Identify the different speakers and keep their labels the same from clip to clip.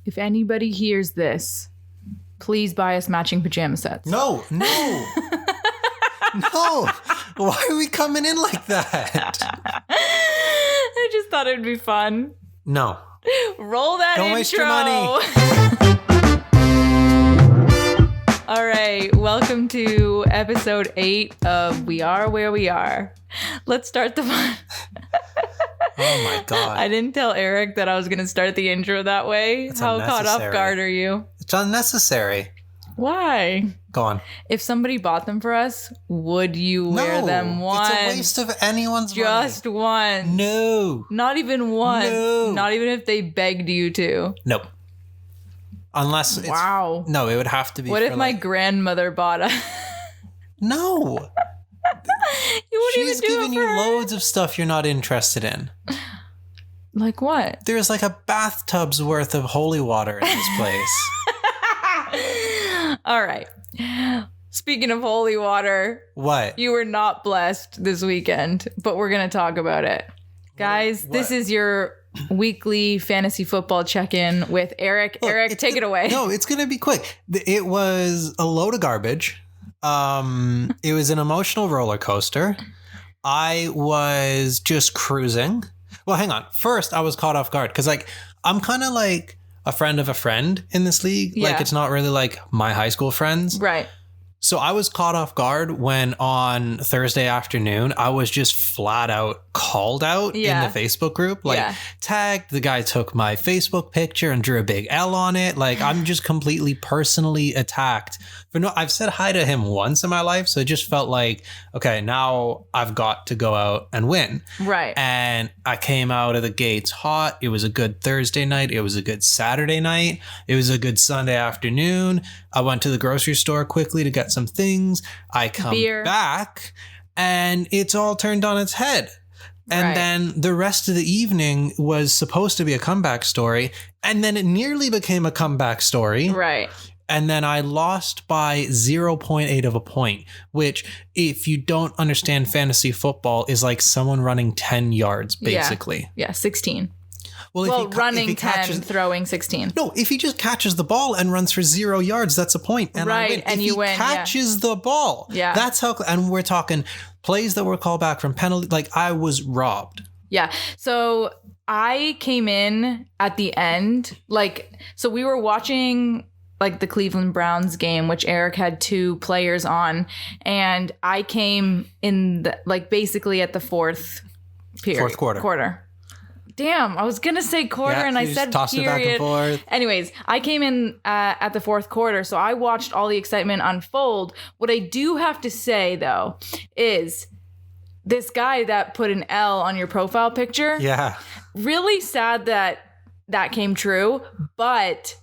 Speaker 1: If anybody hears this, please buy us matching pajama sets.
Speaker 2: No. No. Why are we coming in like that?
Speaker 1: I just thought it'd be fun.
Speaker 2: No.
Speaker 1: Roll that
Speaker 2: Don't
Speaker 1: intro.
Speaker 2: waste your money.
Speaker 1: All right. Welcome to episode 8 of We Are Where We Are. Let's start the fun.
Speaker 2: Oh my God.
Speaker 1: I didn't tell Eric that I was going to start the intro that way.
Speaker 2: It's
Speaker 1: How caught off
Speaker 2: unnecessary.
Speaker 1: guard are you?
Speaker 2: It's unnecessary.
Speaker 1: Why?
Speaker 2: Go on.
Speaker 1: If somebody bought them for us, would you wear them once?
Speaker 2: It's a waste of anyone's
Speaker 1: Just
Speaker 2: money.
Speaker 1: once.
Speaker 2: No.
Speaker 1: Not even once.
Speaker 2: No.
Speaker 1: Not even if they begged you to.
Speaker 2: Nope. Unless it's...
Speaker 1: Wow.
Speaker 2: No, it would have to be
Speaker 1: What
Speaker 2: for
Speaker 1: if my grandmother bought a...
Speaker 2: No.
Speaker 1: You wouldn't
Speaker 2: She's
Speaker 1: even do
Speaker 2: giving
Speaker 1: it for
Speaker 2: you
Speaker 1: her?
Speaker 2: loads of stuff you're not interested in.
Speaker 1: Like what?
Speaker 2: There's like a bathtub's worth of holy water in this place.
Speaker 1: All right. Speaking of holy water,
Speaker 2: What?
Speaker 1: you were not blessed this weekend, but we're going to talk about it. Guys, this is your weekly fantasy football check-in with Eric.
Speaker 2: Look,
Speaker 1: Eric, take it away.
Speaker 2: No, it's going to be quick. It was a load of garbage. It was an emotional roller coaster. I was just cruising. Well, hang on. First, I was caught off guard because, like, I'm kind of like a friend of a friend in this league.
Speaker 1: Yeah.
Speaker 2: Like, it's not really like my high school friends.
Speaker 1: Right.
Speaker 2: So I was caught off guard when on Thursday afternoon, I was just flat out called out in the Facebook group. Like, tagged, the guy took my Facebook picture and drew a big L on it. Like, I'm just completely personally attacked. But no, I've said hi to him once in my life. So it just felt like, okay, now I've got to go out and win.
Speaker 1: Right.
Speaker 2: And I came out of the gates hot. It was a good Thursday night. It was a good Saturday night. It was a good Sunday afternoon. I went to the grocery store quickly to get some things. I come back and it's all turned on its head. And then the rest of the evening was supposed to be a comeback story. And then it nearly became a comeback story.
Speaker 1: Right.
Speaker 2: And then I lost by 0.8 of a point, which if you don't understand fantasy football is like someone running 10 yards, basically.
Speaker 1: Yeah, 16.
Speaker 2: Well,
Speaker 1: running 10, throwing 16.
Speaker 2: No, if he just catches the ball and runs for 0 yards, that's a point. And I win.
Speaker 1: And
Speaker 2: if
Speaker 1: you
Speaker 2: he
Speaker 1: win.
Speaker 2: catches the ball, that's how. And we're talking plays that were called back from penalty. Like, I was robbed.
Speaker 1: Yeah. So I came in at the end. So we were watching like the Cleveland Browns game, which Eric had 2 players on. And I came in basically at the fourth quarter. Damn, I was going to say quarter and I said
Speaker 2: tossed
Speaker 1: period.
Speaker 2: It back and forth.
Speaker 1: Anyways, I came in at the fourth quarter, so I watched all the excitement unfold. What I do have to say, though, is this guy that put an L on your profile picture.
Speaker 2: Yeah.
Speaker 1: Really sad that came true, but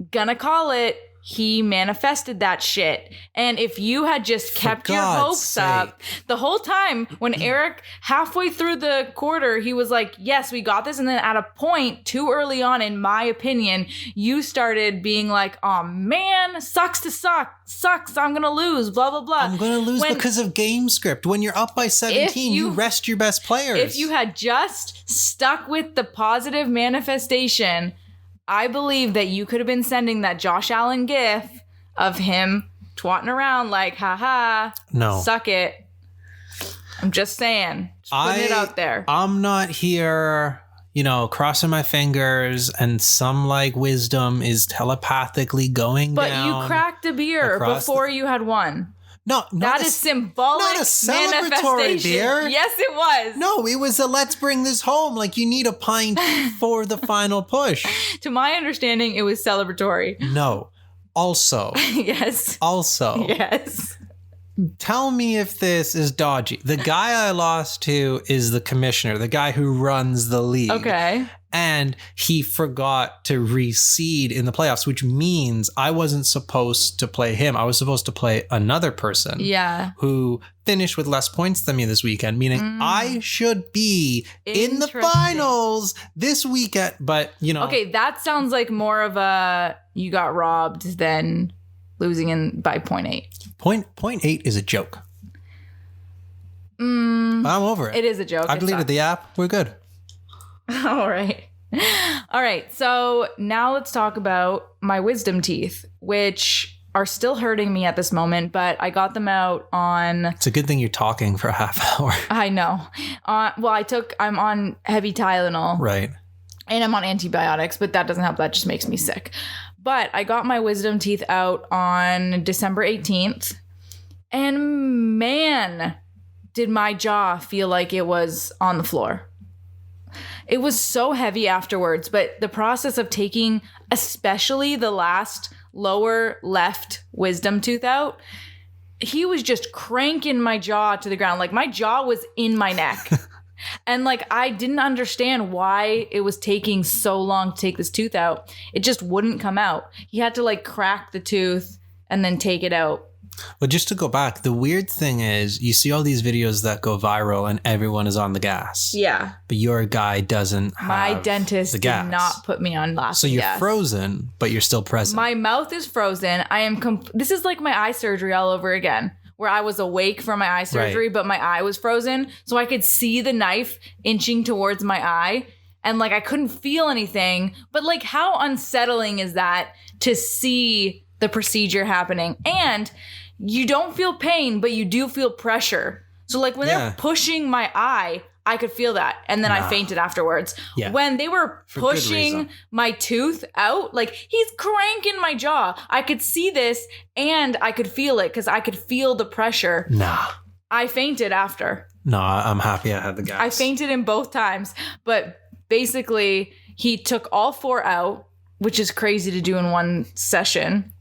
Speaker 1: gonna call it. He manifested that shit. And if you had just kept your hopes up the whole time, when Eric, halfway through the quarter, he was like, yes, we got this. And then at a point too early on, in my opinion, you started being like, oh man, sucks. I'm going to lose, blah, blah, blah.
Speaker 2: I'm going to lose because of game script. When you're up by 17, you rest your best players.
Speaker 1: If you had just stuck with the positive manifestation, I believe that you could have been sending that Josh Allen gif of him twatting around like, haha,
Speaker 2: no,
Speaker 1: suck it. I'm just saying. Just putting it out there.
Speaker 2: I'm not here, crossing my fingers and some like wisdom is telepathically going
Speaker 1: but
Speaker 2: down.
Speaker 1: But you cracked a beer before you had won.
Speaker 2: No,
Speaker 1: that is symbolic.
Speaker 2: Not a celebratory beer.
Speaker 1: Yes, it was.
Speaker 2: No, it was a let's bring this home. Like, you need a pint for the final push.
Speaker 1: To my understanding, it was celebratory.
Speaker 2: No. Also.
Speaker 1: Yes.
Speaker 2: Also.
Speaker 1: Yes.
Speaker 2: Tell me if this is dodgy. The guy I lost to is the commissioner, the guy who runs the league.
Speaker 1: Okay.
Speaker 2: And he forgot to reseed in the playoffs, which means I wasn't supposed to play him. I was supposed to play another person.
Speaker 1: Yeah.
Speaker 2: Who finished with less points than me this weekend, meaning I should be in the finals this weekend. But,
Speaker 1: Okay, that sounds like more of a you got robbed than losing by 0.8.
Speaker 2: 0.8 is a joke. I'm over it.
Speaker 1: It is a joke.
Speaker 2: I deleted the app. We're good.
Speaker 1: All right. All right. So now let's talk about my wisdom teeth, which are still hurting me at this moment, but I got them out on...
Speaker 2: It's a good thing you're talking for a half hour.
Speaker 1: I know. I'm on heavy Tylenol.
Speaker 2: Right.
Speaker 1: And I'm on antibiotics, but that doesn't help. That just makes me sick. But I got my wisdom teeth out on December 18th. And man, did my jaw feel like it was on the floor. It was so heavy afterwards, but the process of taking especially the last lower left wisdom tooth out, he was just cranking my jaw to the ground. Like my jaw was in my neck. And like I didn't understand why it was taking so long to take this tooth out. It just wouldn't come out. He had to like crack the tooth and then take it out.
Speaker 2: Well, just to go back, the weird thing is you see all these videos that go viral and everyone is on the gas.
Speaker 1: Yeah.
Speaker 2: But your guy doesn't have
Speaker 1: my dentist
Speaker 2: the gas.
Speaker 1: Did not put me on gas.
Speaker 2: So you're frozen, but you're still present.
Speaker 1: My mouth is frozen. I am this is like my eye surgery all over again, where I was awake from my eye surgery, right, but my eye was frozen. So I could see the knife inching towards my eye. And like I couldn't feel anything. But like how unsettling is that to see the procedure happening? And you don't feel pain, but you do feel pressure. So like when they're pushing my eye, I could feel that. And then I fainted afterwards. Yeah. When they were pushing my tooth out, like he's cranking my jaw. I could see this and I could feel it because I could feel the pressure.
Speaker 2: Nah.
Speaker 1: I fainted after.
Speaker 2: No, I'm happy I had the gas.
Speaker 1: I fainted in both times. But basically, he took all 4 out, which is crazy to do in one session.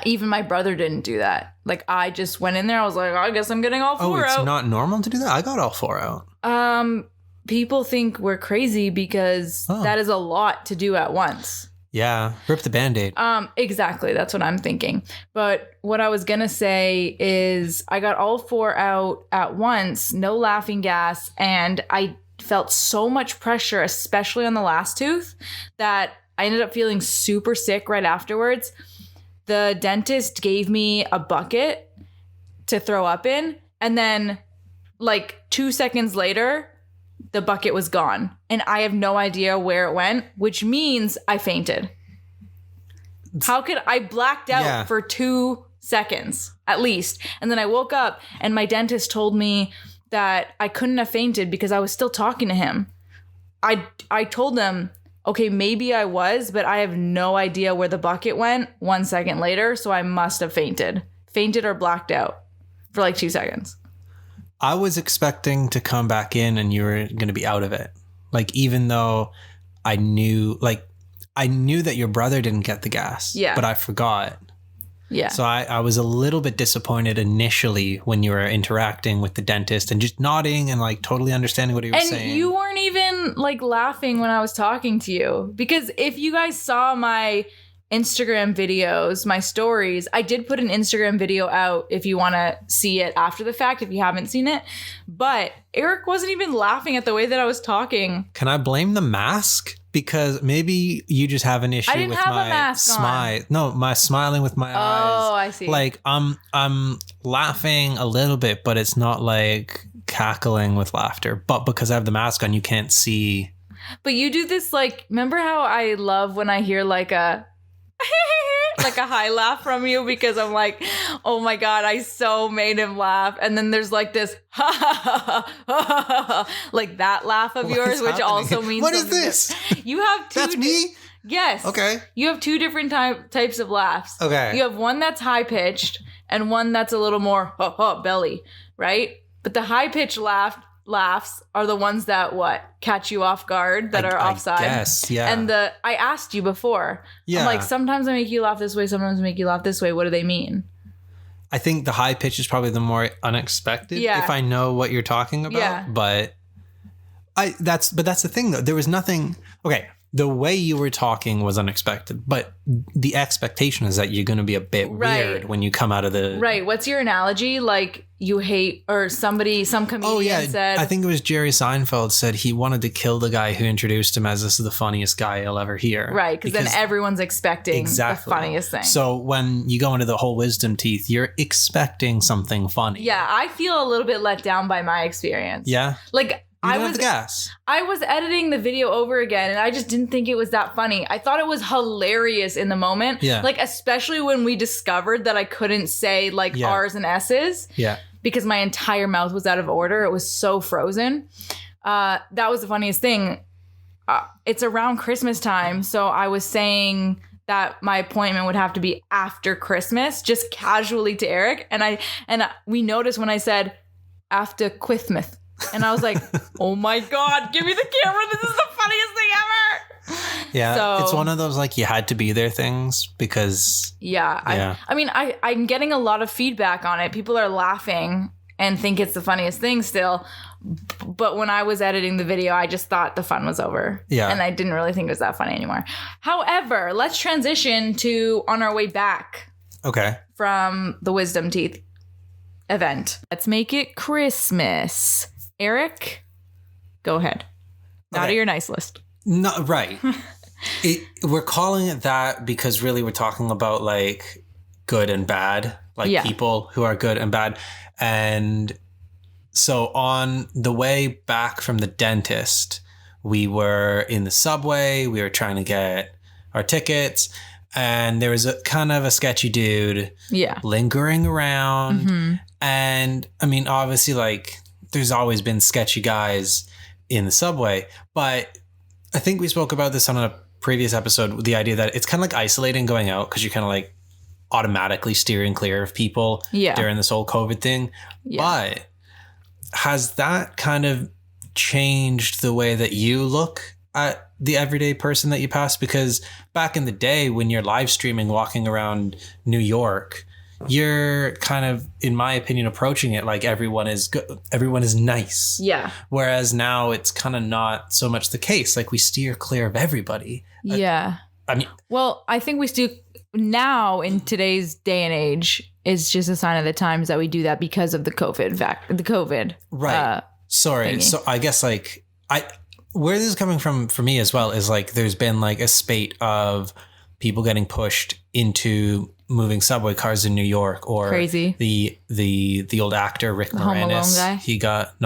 Speaker 1: Even my brother didn't do that. Like I just went in there. I was like, I guess I'm getting all 4 out.
Speaker 2: Oh, it's not normal to do that? I got all 4 out.
Speaker 1: People think we're crazy because that is a lot to do at once.
Speaker 2: Yeah. Rip the Band-Aid.
Speaker 1: Exactly. That's what I'm thinking. But what I was going to say is I got all 4 out at once, no laughing gas. And I felt so much pressure, especially on the last tooth, that I ended up feeling super sick right afterwards. The dentist gave me a bucket to throw up in. And then like 2 seconds later, the bucket was gone. And I have no idea where it went, which means I fainted. How could I blacked out for 2 seconds at least? And then I woke up and my dentist told me that I couldn't have fainted because I was still talking to him. I told them, okay, maybe I was, but I have no idea where the bucket went 1 second later. So I must have fainted or blacked out for like 2 seconds.
Speaker 2: I was expecting to come back in and you were going to be out of it. Like, even though I knew that your brother didn't get the gas, but I forgot. Yeah. So I was a little bit disappointed initially when you were interacting with the dentist and just nodding and like totally understanding what he was saying.
Speaker 1: And you weren't even like laughing when I was talking to you, because if you guys saw my Instagram videos, my stories, I did put an Instagram video out if you want to see it after the fact, if you haven't seen it. But Eric wasn't even laughing at the way that I was talking.
Speaker 2: Can I blame the mask? Because maybe you just have an issue with my smile. No, my smiling with my eyes.
Speaker 1: Oh, I see.
Speaker 2: Like I'm laughing a little bit, but it's not like cackling with laughter. But because I have the mask on, you can't see.
Speaker 1: But you do this like, remember how I love when I hear like a like a high laugh from you, because I'm like, oh my God, I so made him laugh. And then there's like this like that laugh of yours, which also means
Speaker 2: what is this?
Speaker 1: You have two.
Speaker 2: That's me?
Speaker 1: Yes.
Speaker 2: Okay.
Speaker 1: You have 2 different types of laughs.
Speaker 2: Okay.
Speaker 1: You have one that's high pitched and one that's a little more belly, right? But the high pitched laughs are the ones that catch you off guard, that are offside.
Speaker 2: Yes, yeah.
Speaker 1: And I asked you before. Yeah. I'm like, sometimes I make you laugh this way, sometimes I make you laugh this way. What do they mean?
Speaker 2: I think the high pitch is probably the more unexpected. Yeah. If I know what you're talking about. Yeah. But that's the thing though. There was nothing. Okay. The way you were talking was unexpected, but the expectation is that you're going to be a bit weird when you come out of the...
Speaker 1: Right. What's your analogy? Like you hate, or some comedian said...
Speaker 2: I think it was Jerry Seinfeld said he wanted to kill the guy who introduced him as, this is the funniest guy you'll ever hear.
Speaker 1: Right. Because then everyone's expecting the funniest thing.
Speaker 2: So when you go into the whole wisdom teeth, you're expecting something funny.
Speaker 1: Yeah. I feel a little bit let down by my experience.
Speaker 2: Yeah.
Speaker 1: Like...
Speaker 2: You didn't have the gas.
Speaker 1: I was editing the video over again, and I just didn't think it was that funny. I thought it was hilarious in the moment.
Speaker 2: Yeah.
Speaker 1: Like, especially when we discovered that I couldn't say, like, R's and S's.
Speaker 2: Yeah.
Speaker 1: Because my entire mouth was out of order. It was so frozen. That was the funniest thing. It's around Christmas time, so I was saying that my appointment would have to be after Christmas, just casually to Eric. And we noticed when I said, after Christmas. And I was like, oh my God, give me the camera. This is the funniest thing ever.
Speaker 2: Yeah.
Speaker 1: So,
Speaker 2: it's one of those, like, you had to be there things because.
Speaker 1: Yeah. I mean, I'm getting a lot of feedback on it. People are laughing and think it's the funniest thing still. But when I was editing the video, I just thought the fun was over. Yeah. And I didn't really think it was that funny anymore. However, let's transition to on our way back.
Speaker 2: Okay.
Speaker 1: From the Wisdom Teeth event. Let's make it Christmas. Eric, go ahead. Out of your nice list.
Speaker 2: No, right. We're calling it that because really we're talking about, like, good and bad, like people who are good and bad. And so on the way back from the dentist, we were in the subway. We were trying to get our tickets. And there was a kind of a sketchy dude lingering around. Mm-hmm. And I mean, obviously, like, there's always been sketchy guys in the subway. But I think we spoke about this on a previous episode, the idea that it's kind of like isolating going out because you're kind of like automatically steering clear of people during this whole COVID thing. Yeah. But has that kind of changed the way that you look at the everyday person that you pass? Because back in the day when you're live streaming, walking around New York, you're kind of, in my opinion, approaching it like everyone is good. Everyone is nice. Yeah. Whereas now it's kind of not so much the case. Like, we steer clear of everybody.
Speaker 1: Yeah.
Speaker 2: I mean,
Speaker 1: well, I think we still now in today's day and age is just a sign of the times that we do that because of the COVID.
Speaker 2: Right. Sorry. Thingy. So I guess, like, where this is coming from for me as well is, like, there's been, like, a spate of people getting pushed into moving subway cars in New York, or
Speaker 1: crazy.
Speaker 2: The old actor Rick Moranis. Home Alone guy? He got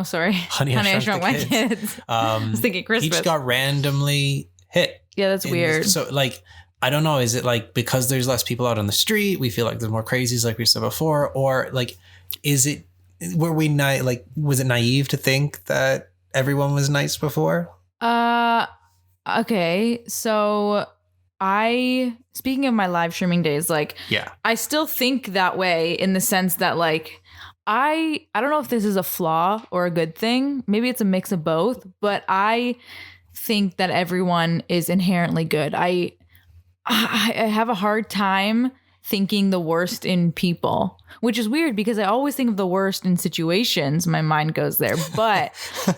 Speaker 1: sorry. Honey, I Shrunk My Kids. I was thinking Christmas.
Speaker 2: He just got randomly hit.
Speaker 1: Yeah, that's weird.
Speaker 2: So, like, I don't know. Is it like because there's less people out on the street, we feel like there's more crazies, like we said before, or like, was it naive to think that everyone was nice before?
Speaker 1: Okay, so speaking of my live streaming days, like, I still think that way in the sense that, like, I don't know if this is a flaw or a good thing. Maybe it's a mix of both, but I think that everyone is inherently good. I have a hard time thinking the worst in people, which is weird because I always think of the worst in situations. My mind goes there, but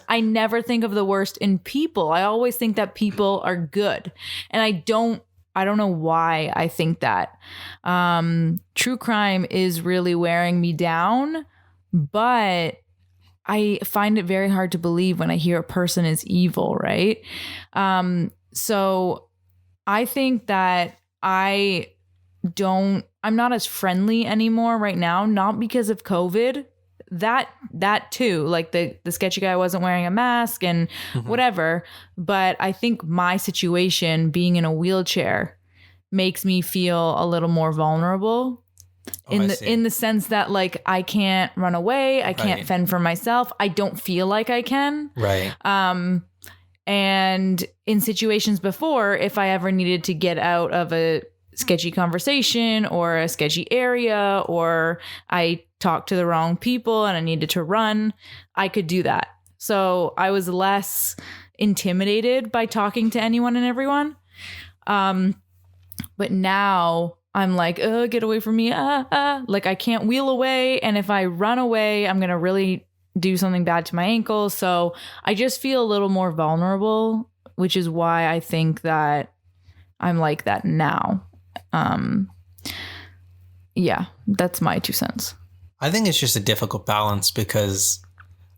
Speaker 1: I never think of the worst in people. I always think that people are good. And I don't know why I think that. True crime is really wearing me down, but I find it very hard to believe when I hear a person is evil, right? So I think that I'm not as friendly anymore right now, not because of COVID, that too, like the sketchy guy wasn't wearing a mask and whatever. But I think my situation being in a wheelchair makes me feel a little more vulnerable in the sense that, like, I can't run away. I can't fend for myself. I don't feel like I can.
Speaker 2: Right.
Speaker 1: And in situations before, if I ever needed to get out of a sketchy conversation or a sketchy area, or I talked to the wrong people and I needed to run, I could do that. So I was less intimidated by talking to anyone and everyone. But now I'm like, get away from me. Like, I can't wheel away. And if I run away, I'm going to really do something bad to my ankle. So I just feel a little more vulnerable, which is why I think that I'm like that now. Yeah, that's my 2 cents.
Speaker 2: I think it's just a difficult balance because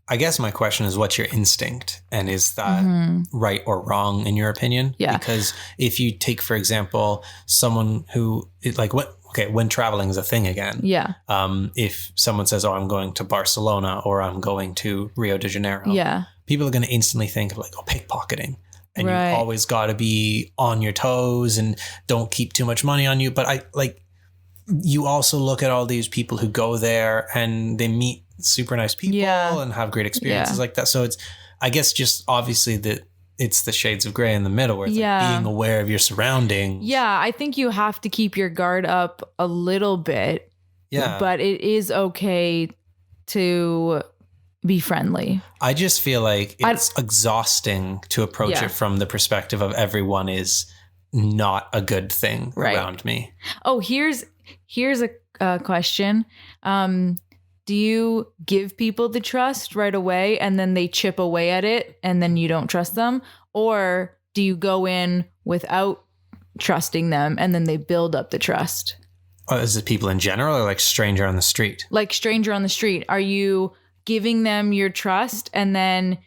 Speaker 2: I guess my question is, what's your instinct? And is that right or wrong in your opinion?
Speaker 1: Yeah.
Speaker 2: Because if you take, for example, someone who when traveling is a thing again.
Speaker 1: Yeah.
Speaker 2: If someone says, I'm going to Barcelona or I'm going to Rio de Janeiro.
Speaker 1: Yeah.
Speaker 2: people are going to instantly think of like, oh, pickpocketing. And
Speaker 1: Right.
Speaker 2: you always got to be on your toes and don't keep too much money on you. But you also look at all these people who go there and they meet super nice people and have great experiences like that. So it's, I guess, just obviously that it's the shades of gray in the middle where it's like being aware of your surroundings.
Speaker 1: Yeah, I think you have to keep your guard up a little bit.
Speaker 2: Yeah.
Speaker 1: But it is okay to be friendly.
Speaker 2: I just feel like it's exhausting to approach it from the perspective of everyone is not a good thing around me.
Speaker 1: Oh, here's a question. Do you give people the trust right away and then they chip away at it and then you don't trust them? Or do you go in without trusting them and then they build up the trust?
Speaker 2: Is it people in general or like stranger on the street? Like
Speaker 1: stranger on the street. Are you giving them your trust and then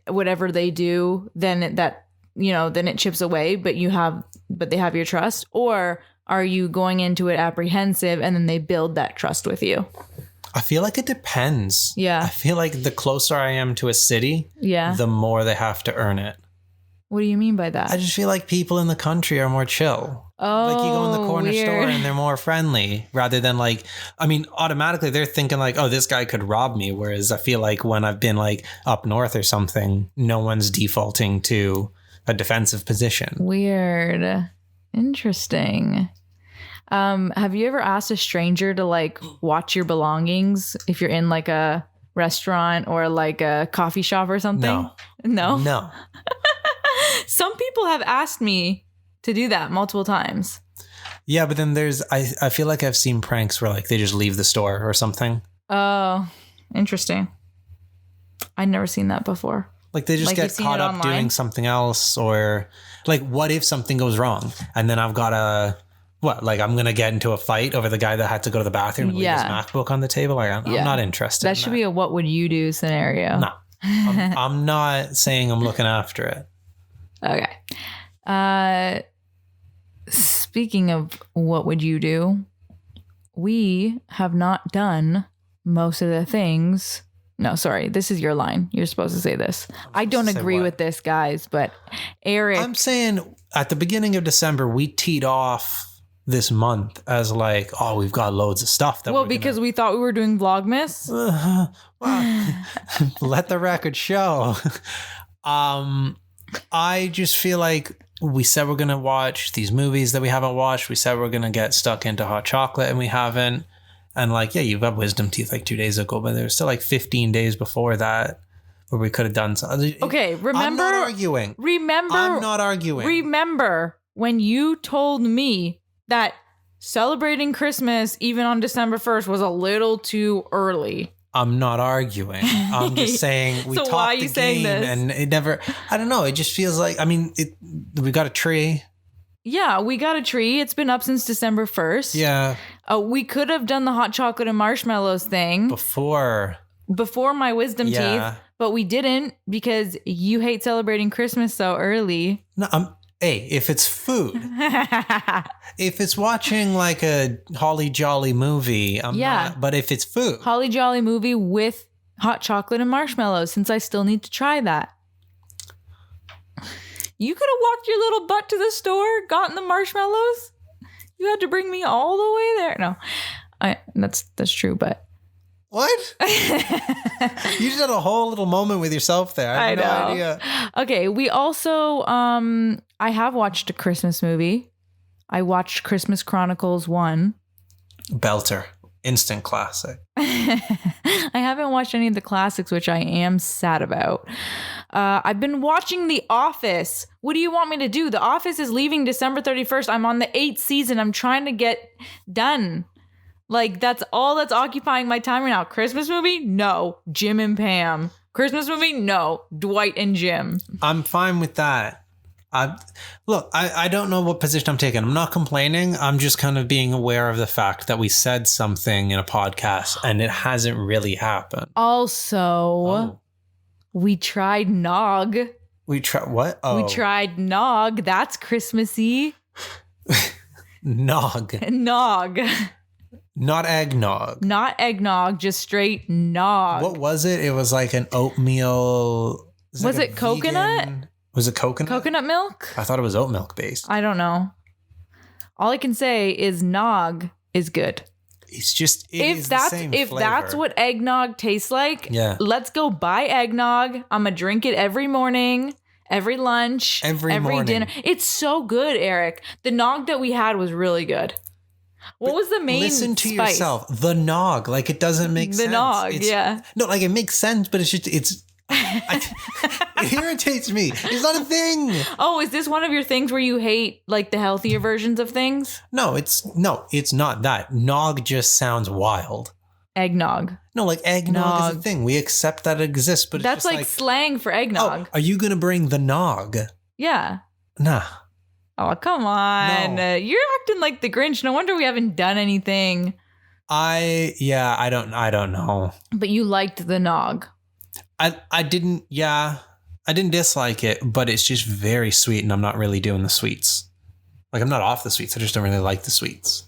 Speaker 1: whatever they do, then it chips away, but they have your trust? Or are you going into it apprehensive and then they build that trust with you?
Speaker 2: I feel like it depends.
Speaker 1: Yeah.
Speaker 2: I feel like the closer I am to a city, the more they have to earn it.
Speaker 1: What do you mean by that?
Speaker 2: I just feel like people in the country are more chill.
Speaker 1: Oh,
Speaker 2: like you go in the corner store and they're more friendly rather than like, I mean, automatically they're thinking like, oh, this guy could rob me. Whereas I feel like when I've been like up north or something, no one's defaulting to a defensive position.
Speaker 1: Weird. Interesting. Have you ever asked a stranger to like watch your belongings if you're in like a restaurant or like a coffee shop or something? No. Some people have asked me to do that multiple times.
Speaker 2: Yeah, but then I feel like I've seen pranks where like they just leave the store or something.
Speaker 1: Oh, interesting. I'd never seen that before.
Speaker 2: Like they just get caught up doing something else, or like what if something goes wrong and then I've got I'm going to get into a fight over the guy that had to go to the bathroom and leave his MacBook on the table. Like I'm not interested.
Speaker 1: That should be a what would you do scenario.
Speaker 2: No, I'm not saying I'm looking after it.
Speaker 1: Okay. Speaking of what would you do, we have not done most of the things. No, sorry. This is your line. You're supposed to say this. I don't agree with this, guys, but Eric.
Speaker 2: I'm saying at the beginning of December, we teed off this month as like, oh, we've got loads of stuff.
Speaker 1: Because we thought we were doing Vlogmas.
Speaker 2: Let the record show. I just feel like we said we're going to watch these movies that we haven't watched. We said we're going to get stuck into hot chocolate and we haven't. And like, yeah, you've got wisdom teeth like 2 days ago, but there's still like 15 days before that where we could have done something.
Speaker 1: Okay, remember?
Speaker 2: I'm not arguing. I'm not arguing.
Speaker 1: Remember when you told me that celebrating Christmas even on December 1st was a little too early?
Speaker 2: I'm not arguing. I'm just saying we talked why are you the saying game this? And it never, I don't know. It just feels like, I mean, we got a tree.
Speaker 1: Yeah, we got a tree. It's been up since December 1st.
Speaker 2: Yeah.
Speaker 1: We could have done the hot chocolate and marshmallows thing. Before my wisdom teeth. But we didn't because you hate celebrating Christmas so early.
Speaker 2: No, hey, if it's food, if it's watching like a Holly Jolly movie, I'm not. But if it's food.
Speaker 1: Holly Jolly movie with hot chocolate and marshmallows, since I still need to try that. You could have walked your little butt to the store, gotten the marshmallows. You had to bring me all the way there. No, that's true, but.
Speaker 2: What? You just had a whole little moment with yourself there. I have no idea.
Speaker 1: Okay, we also, I have watched a Christmas movie. I watched Christmas Chronicles 1.
Speaker 2: Belter. Instant classic.
Speaker 1: I haven't watched any of the classics, which I am sad about. I've been watching The Office. What do you want me to do? The Office is leaving December 31st. I'm on the 8th season. I'm trying to get done. Like, that's all that's occupying my time right now. Christmas movie? No. Jim and Pam. Christmas movie? No. Dwight and Jim.
Speaker 2: I'm fine with that. I don't know what position I'm taking. I'm not complaining. I'm just kind of being aware of the fact that we said something in a podcast and it hasn't really happened.
Speaker 1: Also, we tried Nog.
Speaker 2: We tried what? Oh.
Speaker 1: We tried Nog. That's Christmassy.
Speaker 2: Nog.
Speaker 1: Nog.
Speaker 2: Not eggnog.
Speaker 1: Not eggnog, just straight nog.
Speaker 2: What was it? It was like an oatmeal.
Speaker 1: Was it coconut?
Speaker 2: Was it coconut?
Speaker 1: Coconut milk?
Speaker 2: I thought it was oat milk based.
Speaker 1: I don't know. All I can say is nog is good.
Speaker 2: It's just if
Speaker 1: that's what eggnog tastes like,
Speaker 2: yeah.
Speaker 1: Let's go buy eggnog. I'm gonna drink it every morning, every lunch, every dinner. It's so good, Eric. The nog that we had was really good. What was the main
Speaker 2: Listen to
Speaker 1: spice?
Speaker 2: yourself. The nog. Like, it doesn't make sense.
Speaker 1: The nog, yeah.
Speaker 2: No, like, it makes sense, but it irritates me. It's not a thing.
Speaker 1: Oh, is this one of your things where you hate, like, the healthier versions of things?
Speaker 2: No, it's not that. Nog just sounds wild.
Speaker 1: Eggnog.
Speaker 2: No, like, eggnog is a thing. We accept that it exists, but
Speaker 1: that's
Speaker 2: it's just
Speaker 1: like slang for eggnog.
Speaker 2: Oh, are you going to bring the nog?
Speaker 1: Yeah.
Speaker 2: Nah.
Speaker 1: Oh, come on.
Speaker 2: No.
Speaker 1: You're acting like the Grinch. No wonder we haven't done anything.
Speaker 2: I don't know.
Speaker 1: But you liked the nog.
Speaker 2: I didn't dislike it, but it's just very sweet and I'm not really doing the sweets. Like, I'm not off the sweets. I just don't really like the sweets.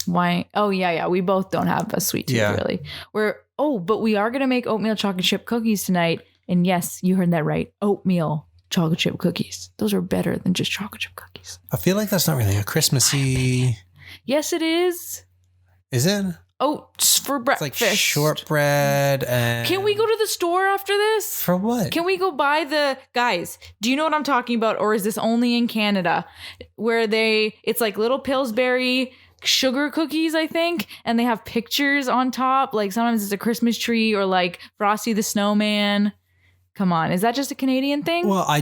Speaker 1: Why? Oh, yeah. We both don't have a sweet tooth, really. But we are going to make oatmeal chocolate chip cookies tonight. And yes, you heard that right. Oatmeal chocolate chip cookies. Those are better than just chocolate chip cookies.
Speaker 2: I feel like that's not really a Christmassy.
Speaker 1: Yes, it is.
Speaker 2: Is it?
Speaker 1: Oats for breakfast.
Speaker 2: It's like shortbread and...
Speaker 1: Can we go to the store after this?
Speaker 2: For what?
Speaker 1: Can we go buy the... Guys, do you know what I'm talking about? Or is this only in Canada? Where it's like little Pillsbury sugar cookies, I think. And they have pictures on top. Like sometimes it's a Christmas tree or like Frosty the Snowman. Come on. Is that just a Canadian thing?
Speaker 2: Well, I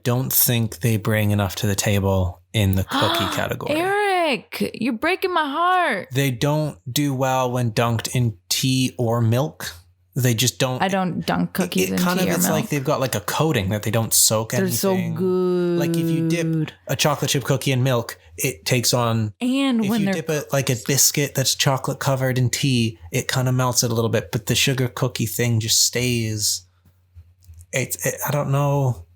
Speaker 2: don't think they bring enough to the table in the cookie category.
Speaker 1: Eric, you're breaking my heart.
Speaker 2: They don't do well when dunked in tea or milk. They just don't.
Speaker 1: I don't dunk cookies in tea or milk.
Speaker 2: It's like they've got like a coating that they don't soak anything.
Speaker 1: They're so good.
Speaker 2: Like if you dip a chocolate chip cookie in milk, it takes on.
Speaker 1: And when
Speaker 2: you dip it like a biscuit that's chocolate covered in tea, it kind of melts it a little bit. But the sugar cookie thing just stays. I don't know.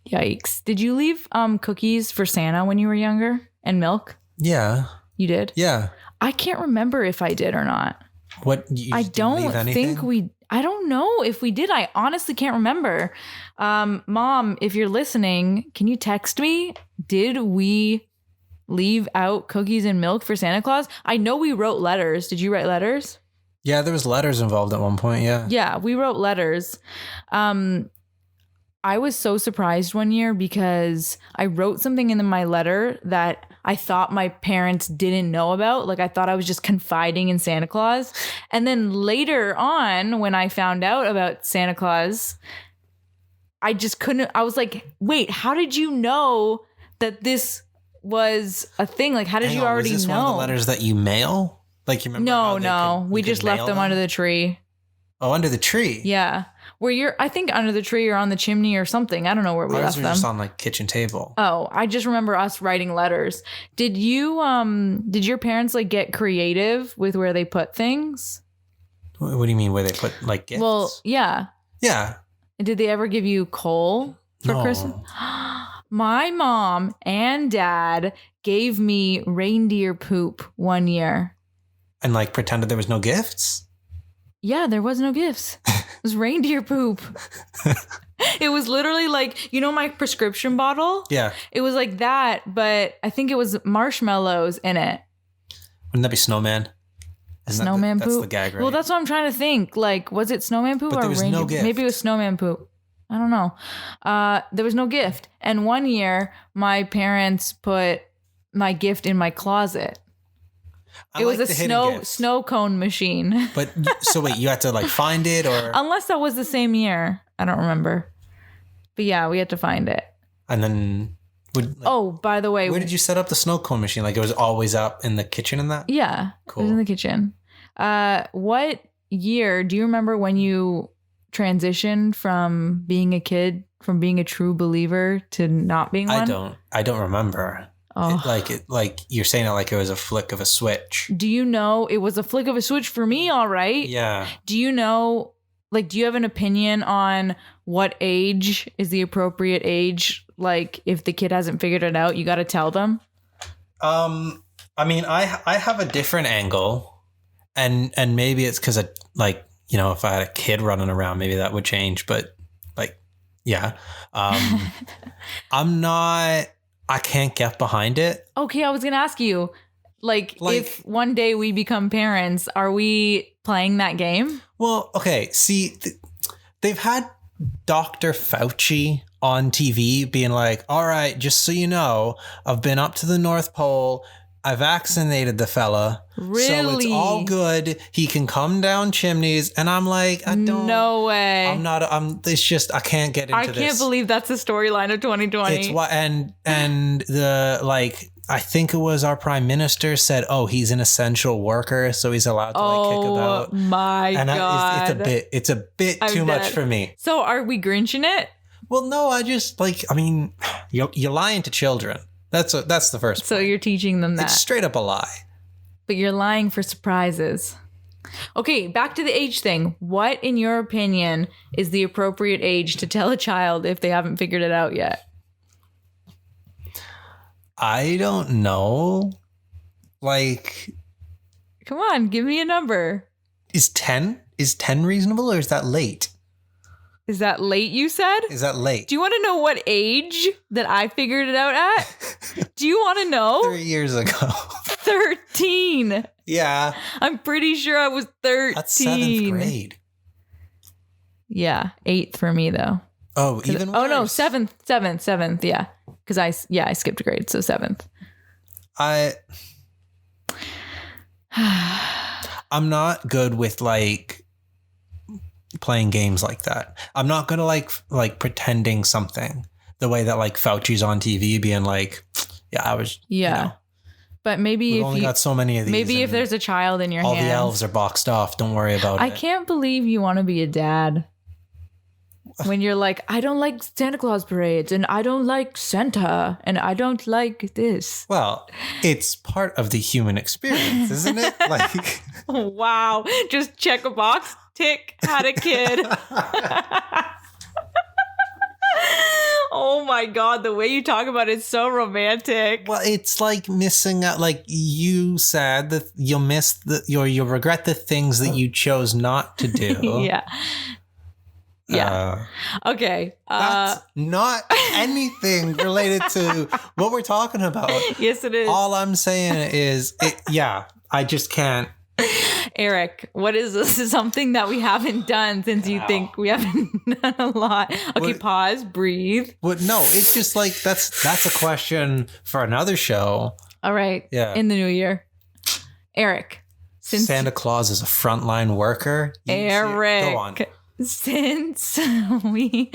Speaker 1: Yikes. Did you leave cookies for Santa when you were younger? And milk?
Speaker 2: Yeah.
Speaker 1: You did?
Speaker 2: Yeah.
Speaker 1: I can't remember if I did or not.
Speaker 2: What?
Speaker 1: I don't think I don't know if we did. I honestly can't remember. Mom, if you're listening, can you text me? Did we leave out cookies and milk for Santa Claus? I know we wrote letters. Did you write letters?
Speaker 2: Yeah, there was letters involved at one point. Yeah.
Speaker 1: Yeah, we wrote letters. I was so surprised one year because I wrote something in my letter that I thought my parents didn't know about. Like I thought I was just confiding in Santa Claus. And then later on, when I found out about Santa Claus, I just couldn't. I was like, wait, how did you know that this was a thing? Like, how did you already
Speaker 2: was this
Speaker 1: know?
Speaker 2: One of the letters that you mail? Like you remember?
Speaker 1: No. We just left them under the tree.
Speaker 2: Oh, under the tree?
Speaker 1: Yeah. I think under the tree or on the chimney or something. I don't know where we left them.
Speaker 2: Just on like kitchen table.
Speaker 1: Oh, I just remember us writing letters. Did your parents like get creative with where they put things?
Speaker 2: What do you mean where they put like gifts?
Speaker 1: Well, yeah.
Speaker 2: Yeah.
Speaker 1: Did they ever give you coal for Christmas? My mom and dad gave me reindeer poop one year.
Speaker 2: And like pretended there was no gifts?
Speaker 1: Yeah, there was no gifts. It was reindeer poop. It was literally like, my prescription bottle?
Speaker 2: Yeah.
Speaker 1: It was like that, but I think it was marshmallows in it.
Speaker 2: Wouldn't that be snowman?
Speaker 1: Snowman poop?
Speaker 2: That's the gag, right?
Speaker 1: Well, that's what I'm trying to think. Like, was it snowman poop
Speaker 2: but
Speaker 1: or reindeer?
Speaker 2: No gift.
Speaker 1: Maybe it was snowman poop. I don't know. There was no gift. And one year, my parents put my gift in my closet. It was a snow cone machine.
Speaker 2: But so wait, you had to like find it or?
Speaker 1: Unless that was the same year. I don't remember. But yeah, we had to find it.
Speaker 2: And then
Speaker 1: by the way.
Speaker 2: Where did you set up the snow cone machine? Like it was always up in the kitchen and that?
Speaker 1: Yeah.
Speaker 2: Cool.
Speaker 1: It was in the kitchen. What year, do you remember when you transitioned from being a kid, from being a true believer to not being one?
Speaker 2: I don't remember.
Speaker 1: Oh.
Speaker 2: Like you're saying it like it was a flick of a switch.
Speaker 1: Do you know it was a flick of a switch for me? All right.
Speaker 2: Yeah.
Speaker 1: Do you know, do you have an opinion on what age is the appropriate age? Like if the kid hasn't figured it out, you got to tell them.
Speaker 2: I mean, I have a different angle, and maybe it's because if I had a kid running around, maybe that would change. But yeah, I can't get behind it.
Speaker 1: Okay, I was gonna ask you, if one day we become parents, are we playing that game?
Speaker 2: Well, okay. See, they've had Dr. Fauci on TV being like, all right, just so you know, I've been up to the North Pole. I vaccinated the fella.
Speaker 1: Really?
Speaker 2: So it's all good. He can come down chimneys. And I'm like,
Speaker 1: no way.
Speaker 2: It's just, I can't get into this.
Speaker 1: I can't believe that's the storyline of 2020.
Speaker 2: It's what, and I think it was our prime minister said, oh, he's an essential worker. So he's allowed to kick about.
Speaker 1: Oh my God.
Speaker 2: It's a bit too much for me.
Speaker 1: So are we Grinching it?
Speaker 2: Well, no, I just you're lying to children. That's the first point.
Speaker 1: So you're teaching them that.
Speaker 2: It's straight up a lie.
Speaker 1: But you're lying for surprises. Okay, back to the age thing. What, in your opinion, is the appropriate age to tell a child if they haven't figured it out yet?
Speaker 2: I don't know.
Speaker 1: Come on, give me a number.
Speaker 2: Is 10 reasonable, or is that late?
Speaker 1: Is that late, you said?
Speaker 2: Is that late?
Speaker 1: Do you want to know what age that I figured it out at? Do you want to know?
Speaker 2: 3 years ago.
Speaker 1: 13.
Speaker 2: Yeah.
Speaker 1: I'm pretty sure I was 13.
Speaker 2: That's 7th grade.
Speaker 1: Yeah, 8th for me, though.
Speaker 2: Oh, even worse.
Speaker 1: Oh, no, 7th, yeah. Because I skipped a grade, so 7th.
Speaker 2: I'm not good with playing games like that. I'm not gonna like pretending something the way that Fauci's on TV being I was
Speaker 1: But maybe
Speaker 2: we've
Speaker 1: if
Speaker 2: only
Speaker 1: you
Speaker 2: got so many of these,
Speaker 1: maybe if there's a child in your
Speaker 2: all
Speaker 1: hands,
Speaker 2: the elves are boxed off. Don't worry about it.
Speaker 1: I can't believe you want to be a dad when you're like, I don't like Santa Claus parades, and I don't like Santa, and I don't like this.
Speaker 2: Well, it's part of the human experience, isn't it?
Speaker 1: Wow, just check a box. Tick, had a kid. Oh my God, the way you talk about it is so romantic.
Speaker 2: Well, it's like missing out. Like you said, that you'll regret the things that you chose not to do.
Speaker 1: Yeah. Okay.
Speaker 2: That's not anything related to what we're talking about.
Speaker 1: Yes, it is.
Speaker 2: All I'm saying is, I just can't.
Speaker 1: Eric, what is this? Something that we haven't done since you think we haven't done a lot. Okay, pause, breathe.
Speaker 2: But no, it's just that's a question for another show.
Speaker 1: All right.
Speaker 2: Yeah.
Speaker 1: In the new year. Eric.
Speaker 2: Since Santa Claus is a frontline worker.
Speaker 1: Eric.
Speaker 2: Go on.
Speaker 1: Since we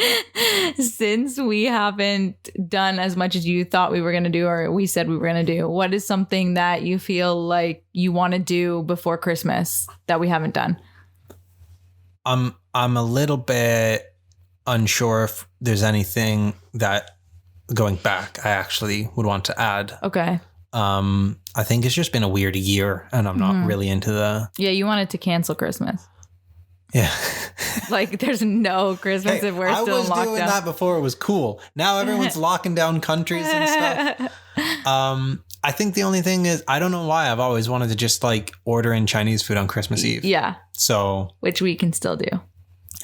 Speaker 1: haven't done as much as you thought we were going to do, or we said we were going to do, what is something that you feel like you want to do before Christmas that we haven't done?
Speaker 2: I'm a little bit unsure if there's anything that, going back, I actually would want to add.
Speaker 1: Okay.
Speaker 2: I think it's just been a weird year, and I'm not really into the...
Speaker 1: Yeah, you wanted to cancel Christmas.
Speaker 2: Yeah.
Speaker 1: There's no Christmas if we're still in lockdown. I was doing
Speaker 2: that before it was cool. Now everyone's locking down countries and stuff. I think the only thing is, I don't know why I've always wanted to just order in Chinese food on Christmas Eve.
Speaker 1: Yeah.
Speaker 2: So.
Speaker 1: Which we can still do.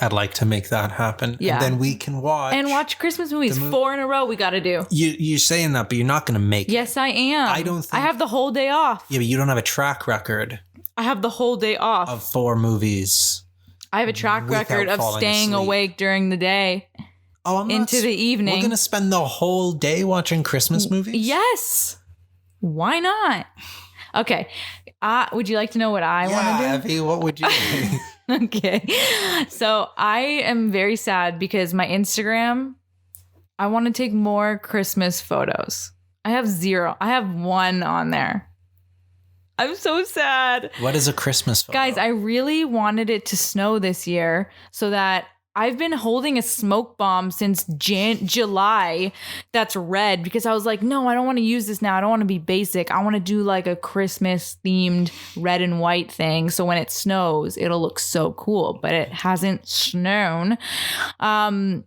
Speaker 2: I'd like to make that happen.
Speaker 1: Yeah.
Speaker 2: And then we can watch
Speaker 1: Christmas movies. 4 in a row we got to do.
Speaker 2: You're saying that, but you're not going to make it.
Speaker 1: Yes, I am.
Speaker 2: I don't think.
Speaker 1: I have the whole day off.
Speaker 2: Yeah, but you don't have a track record.
Speaker 1: I have the whole day off.
Speaker 2: Of 4 movies.
Speaker 1: I have a track record of staying awake during the day.
Speaker 2: Oh, I'm
Speaker 1: into the evening.
Speaker 2: We're going to spend the whole day watching Christmas movies?
Speaker 1: Yes. Why not? Okay. Would you like to know what I want to do?
Speaker 2: Evie, what would you do?
Speaker 1: Okay. So I am very sad because my Instagram, I want to take more Christmas photos. I have 0. I have 1 on there. I'm so sad.
Speaker 2: What is a Christmas photo?
Speaker 1: Guys, I really wanted it to snow this year so that I've been holding a smoke bomb since July that's red because I was like, no, I don't want to use this now. I don't want to be basic. I want to do a Christmas themed red and white thing. So when it snows, it'll look so cool. But it hasn't snown. It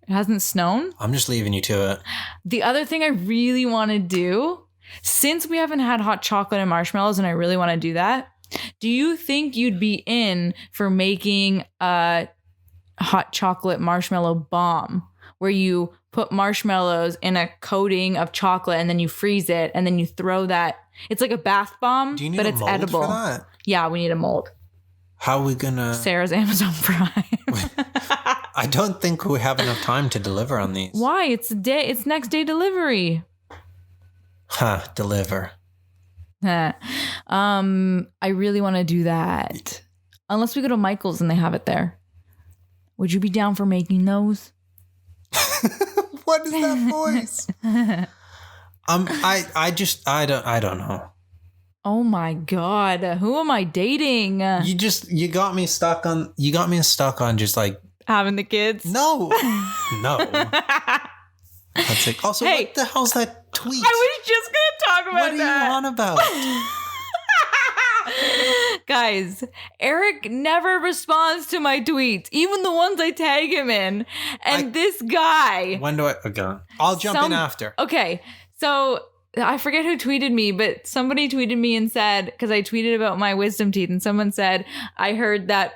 Speaker 1: hasn't snown.
Speaker 2: I'm just leaving you to it.
Speaker 1: The other thing I really want to do since we haven't had hot chocolate and marshmallows and I really want to do that, do you think you'd be in for making a hot chocolate marshmallow bomb where you put marshmallows in a coating of chocolate and then you freeze it and then you throw that? It's like a bath bomb,
Speaker 2: Do you need
Speaker 1: but
Speaker 2: a
Speaker 1: it's
Speaker 2: mold
Speaker 1: edible.
Speaker 2: for that?
Speaker 1: Yeah, we need a mold.
Speaker 2: How are we gonna?
Speaker 1: Sarah's Amazon Prime.
Speaker 2: I don't think we have enough time to deliver on these.
Speaker 1: Why? It's next day delivery.
Speaker 2: Deliver.
Speaker 1: I really want to do that. Unless we go to Michael's and they have it there. Would you be down for making those?
Speaker 2: What is that voice? I don't know.
Speaker 1: Oh my God. Who am I dating?
Speaker 2: You got me stuck on just like
Speaker 1: having the kids.
Speaker 2: No. That's like, also,
Speaker 1: hey,
Speaker 2: what the hell's that tweet?
Speaker 1: I was just going to talk about
Speaker 2: that. What
Speaker 1: that.
Speaker 2: are you on about?
Speaker 1: Guys, Eric never responds to my tweets, even the ones I tag him in. And this guy.
Speaker 2: When do I? Okay. I'll jump in after.
Speaker 1: Okay. So I forget who tweeted me, but somebody tweeted me and said, because I tweeted about my wisdom teeth, and someone said, I heard that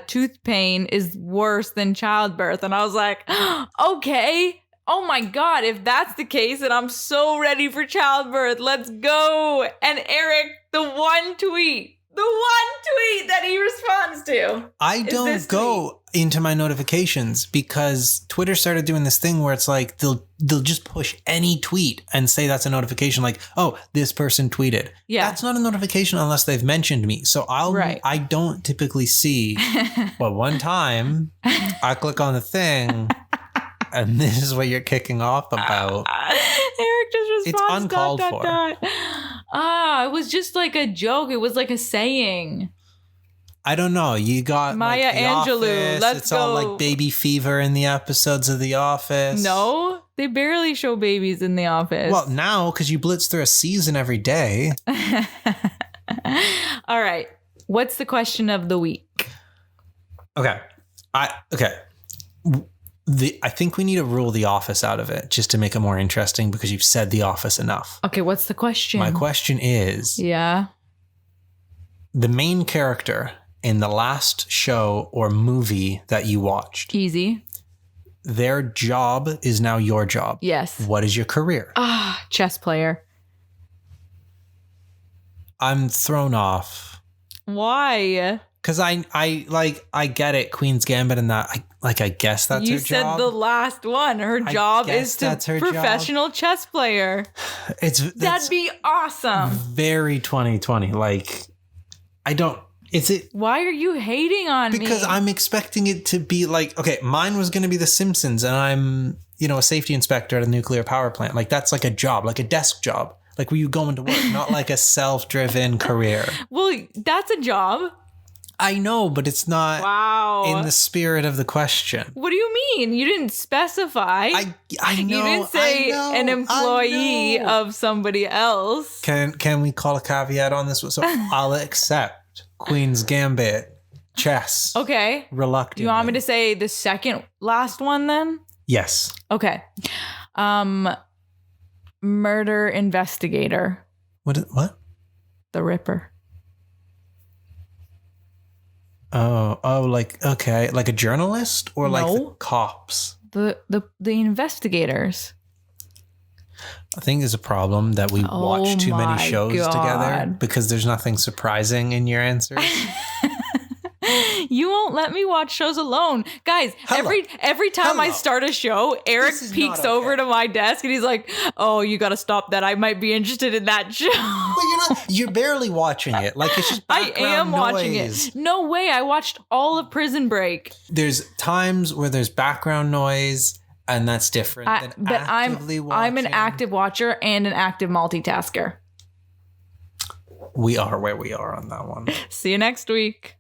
Speaker 1: tooth pain is worse than childbirth. And I was like, okay. Oh my God, if that's the case, then I'm so ready for childbirth. Let's go. And Eric, the one tweet that he responds to.
Speaker 2: I don't go into my notifications because Twitter started doing this thing where it's like they'll just push any tweet and say that's a notification, like, oh, this person tweeted. Yeah. That's not a notification unless they've mentioned me. So I don't typically see. But one time I click on the thing and this is what you're kicking off about.
Speaker 1: Eric just responds.
Speaker 2: It's uncalled for.
Speaker 1: It was just like a joke. It was like a saying.
Speaker 2: I don't know. You got
Speaker 1: Maya Angelou.
Speaker 2: It's all like baby fever in the episodes of The Office.
Speaker 1: No, they barely show babies in The Office.
Speaker 2: Well, now because you blitz through a season every day.
Speaker 1: All right. What's the question of the week?
Speaker 2: Okay. I think we need to rule The Office out of it just to make it more interesting because you've said The Office enough.
Speaker 1: Okay, what's the question?
Speaker 2: My question is...
Speaker 1: Yeah?
Speaker 2: The main character in the last show or movie that you watched.
Speaker 1: Easy.
Speaker 2: Their job is now your job.
Speaker 1: Yes.
Speaker 2: What is your career?
Speaker 1: Chess player.
Speaker 2: I'm thrown off.
Speaker 1: Why?
Speaker 2: Because I get it, Queen's Gambit and that. I guess that's her job.
Speaker 1: You said the last one. Her job is to professional chess player. That'd be awesome.
Speaker 2: Very 2020. Like, I don't. Is it?
Speaker 1: Why are you hating on me?
Speaker 2: Because I'm expecting it to be like, okay, mine was going to be The Simpsons, and I'm, a safety inspector at a nuclear power plant. Like, that's like a job, like a desk job, like where you go into work, not like a self-driven career. Well,
Speaker 1: that's a job.
Speaker 2: I know, but it's not in the spirit of the question.
Speaker 1: What do you mean? You didn't specify.
Speaker 2: I know.
Speaker 1: You didn't say an employee of somebody else.
Speaker 2: Can we call a caveat on this? So I'll accept Queen's Gambit, chess.
Speaker 1: Okay.
Speaker 2: Reluctantly.
Speaker 1: Do you want me to say the second last one then?
Speaker 2: Yes.
Speaker 1: Okay. Murder investigator.
Speaker 2: What?
Speaker 1: The Ripper.
Speaker 2: Oh, like, okay, like a journalist or like the cops?
Speaker 1: The investigators.
Speaker 2: I think there's a problem that we watch too many shows together because there's nothing surprising in your answers.
Speaker 1: You won't let me watch shows alone. Guys, every time I start a show, Eric peeks over to my desk and he's like, oh, you got to stop that. I might be interested in that show.
Speaker 2: Well, you're barely watching it. Like, it's just background
Speaker 1: I am watching it. No way. I watched all of Prison Break.
Speaker 2: There's times where there's background noise and that's different than actively watching.
Speaker 1: I'm an active watcher and an active multitasker.
Speaker 2: We are where we are on that one.
Speaker 1: See you next week.